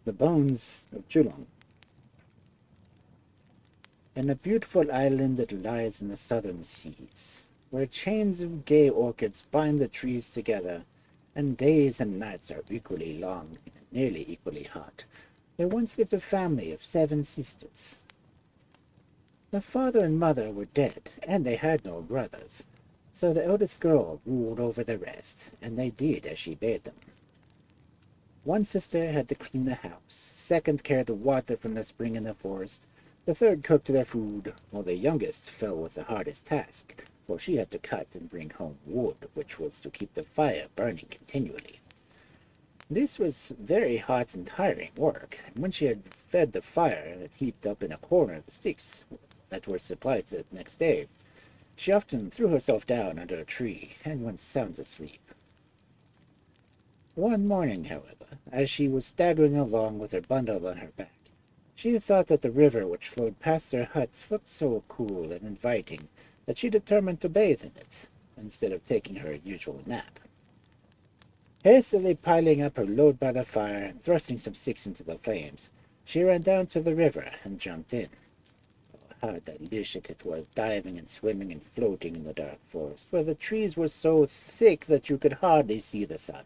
The bones of Djulung. In a beautiful island that lies in the southern seas, where chains of gay orchids bind the trees together, and days and nights are equally long and nearly equally hot, there once lived a family of 7 sisters. The father and mother were dead, and they had no brothers, so the eldest girl ruled over the rest, and they did as she bade them. One sister had to clean the house, second carried the water from the spring in the forest, the third cooked their food, while the youngest fell with the hardest task, for she had to cut and bring home wood, which was to keep the fire burning continually. This was very hot and tiring work, and when she had fed the fire and heaped up in a corner the sticks that were supplied the next day, she often threw herself down under a tree and went sound asleep. One morning, however, as she was staggering along with her bundle on her back, she thought that the river which flowed past their hut looked so cool and inviting that she determined to bathe in it, instead of taking her usual nap. Hastily piling up her load by the fire and thrusting some sticks into the flames, she ran down to the river and jumped in. How delicious it was diving and swimming and floating in the dark forest, where the trees were so thick that you could hardly see the sun.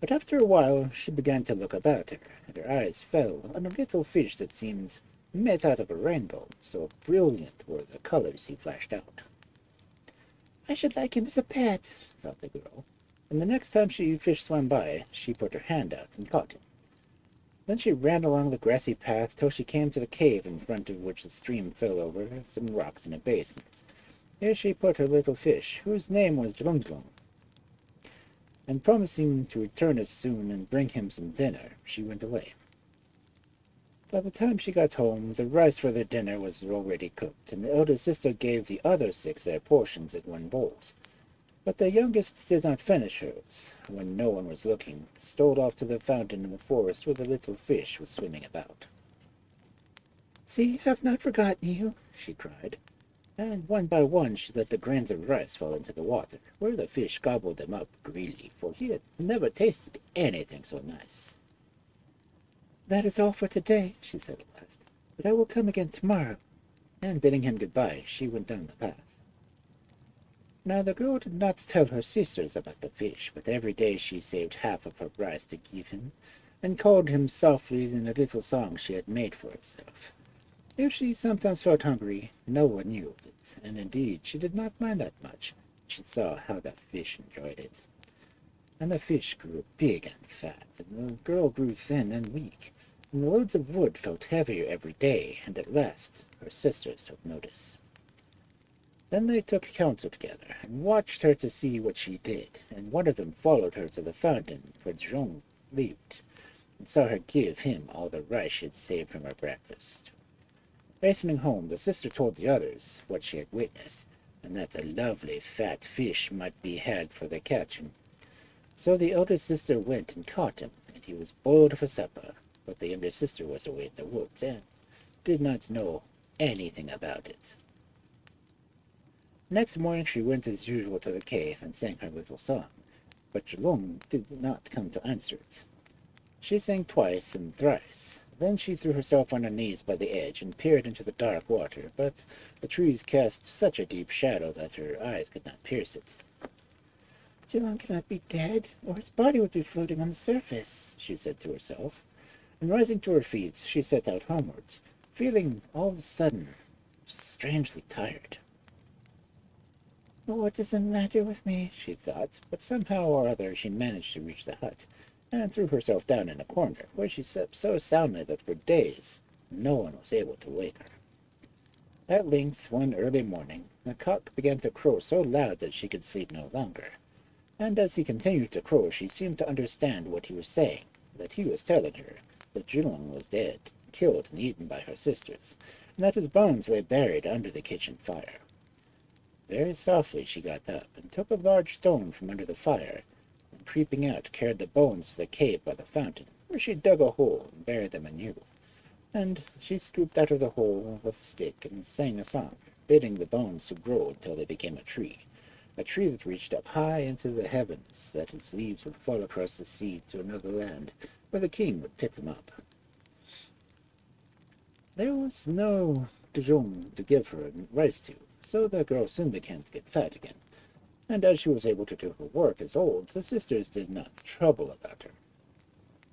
But after a while she began to look about her, and her eyes fell on a little fish that seemed made out of a rainbow, so brilliant were the colors he flashed out. "I should like him as a pet," thought the girl, and the next time she fish swam by, she put her hand out and caught him. Then she ran along the grassy path till she came to the cave in front of which the stream fell over some rocks in a basin. Here she put her little fish, whose name was Djulung, and promising to return as soon and bring him some dinner, she went away. By the time she got home, the rice for their dinner was already cooked, and the eldest sister gave the other 6 their portions in one bowl. But the youngest did not finish hers, when no one was looking, stole off to the fountain in the forest where the little fish was swimming about. "See, I have not forgotten you," she cried, and one by one she let the grains of rice fall into the water, where the fish gobbled them up greedily, for he had never tasted anything so nice. "That is all for today," she said at last, "but I will come again tomorrow." And bidding him good-bye, she went down the path. Now the girl did not tell her sisters about the fish, but every day she saved half of her rice to give him, and called him softly in a little song she had made for herself. If she sometimes felt hungry, no one knew of it, and indeed she did not mind that much. She saw how the fish enjoyed it. And the fish grew big and fat, and the girl grew thin and weak, and the loads of wood felt heavier every day, and at last her sisters took notice. Then they took counsel together, and watched her to see what she did, and one of them followed her to the fountain where Djulung lived, and saw her give him all the rice she had saved from her breakfast. Hastening home, the sister told the others what she had witnessed, and that a lovely fat fish might be had for their catching. So the eldest sister went and caught him, and he was boiled for supper, but the younger sister was away in the woods, and did not know anything about it. Next morning she went as usual to the cave and sang her little song, but Djulung did not come to answer it. She sang twice and thrice. Then she threw herself on her knees by the edge and peered into the dark water, but the trees cast such a deep shadow that her eyes could not pierce it. "Djulung cannot be dead, or his body would be floating on the surface," she said to herself, and rising to her feet she set out homewards, feeling all of a sudden strangely tired. "What is the matter with me?" she thought, but somehow or other she managed to reach the hut, and threw herself down in a corner, where she slept so soundly that for days no one was able to wake her. At length, one early morning, the cock began to crow so loud that she could sleep no longer, and as he continued to crow she seemed to understand what he was saying, that he was telling her that Djulung was dead, killed and eaten by her sisters, and that his bones lay buried under the kitchen fire. Very softly she got up, and took a large stone from under the fire, and creeping out carried the bones to the cave by the fountain, where she dug a hole and buried them anew. And she scooped out of the hole with a stick and sang a song, bidding the bones to grow until they became a tree, a tree that reached up high into the heavens, that its leaves would fall across the sea to another land, where the king would pick them up. There was no Djulung to give her rice to, so the girl soon began to get fat again, and as she was able to do her work as old, the sisters did not trouble about her.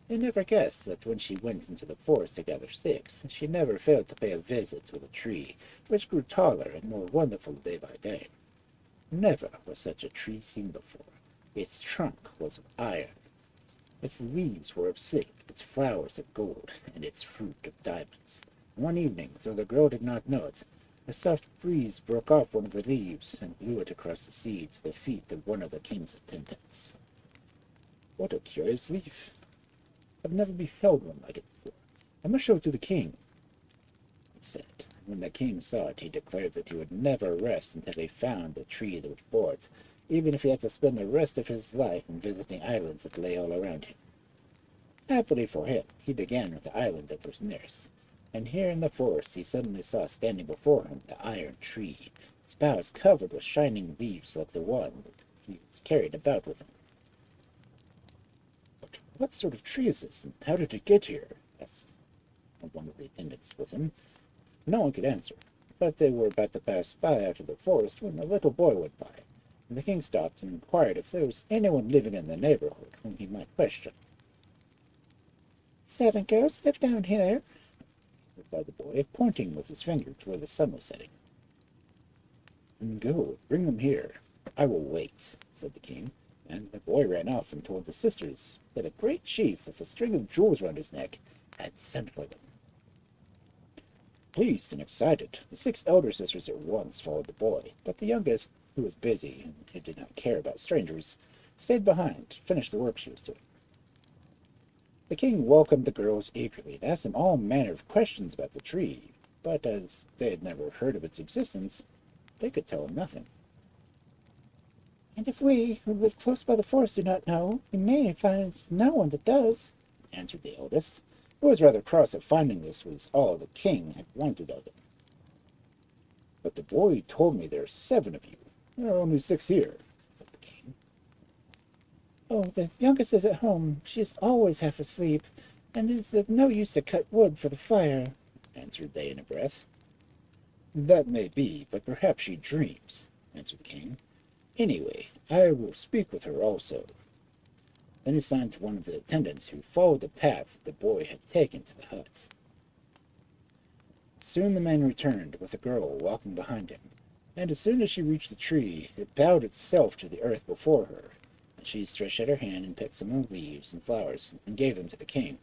They never guessed that when she went into the forest to gather sticks, she never failed to pay a visit to the tree, which grew taller and more wonderful day by day. Never was such a tree seen before. Its trunk was of iron, its leaves were of silk, its flowers of gold, and its fruit of diamonds. One evening, though the girl did not know it, a soft breeze broke off one of the leaves and blew it across the sea to the feet of one of the king's attendants. "What a curious leaf! I've never beheld one like it before. I must show it to the king," he said. When the king saw it, he declared that he would never rest until he found the tree that would bore it, even if he had to spend the rest of his life in visiting islands that lay all around him. Happily for him, he began with the island that was nearest, and here in the forest he suddenly saw standing before him the iron tree, its boughs covered with shining leaves like the one that he was carried about with him. "But what sort of tree is this, and how did it get here?" asked one of the attendants with him. No one could answer, but they were about to pass by out of the forest when a little boy went by, and the king stopped and inquired if there was anyone living in the neighborhood whom he might question. "7 girls live down here," replied the boy, pointing with his finger to where the sun was setting. "Go, bring them here. I will wait," said the king, and the boy ran off and told the sisters that a great chief with a string of jewels round his neck had sent for them. Pleased and excited, the 6 elder sisters at once followed the boy, but the youngest, who was busy and who did not care about strangers, stayed behind to finish the work she was doing. The king welcomed the girls eagerly and asked them all manner of questions about the tree, but as they had never heard of its existence, they could tell him nothing. "And if we, who live close by the forest, do not know, we may find no one that does," answered the eldest, who was rather cross at finding this was all the king had wanted of them. "But the boy told me there are 7 of you. There are only 6 here," said the king. "Oh, the youngest is at home. She is always half asleep, and it is of no use to cut wood for the fire," answered they in a breath. "That may be, but perhaps she dreams," answered the king. "Anyway, I will speak with her also." Then he signed to one of the attendants, who followed the path that the boy had taken to the hut. Soon the man returned, with the girl walking behind him, and as soon as she reached the tree, it bowed itself to the earth before her, and she stretched out her hand and picked some of the leaves and flowers and gave them to the king.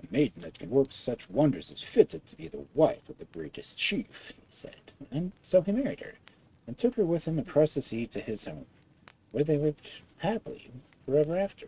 "A maiden that can work such wonders is fitted to be the wife of the greatest chief," he said, and so he married her, and took her with him across the sea to his home, where they lived happily forever after.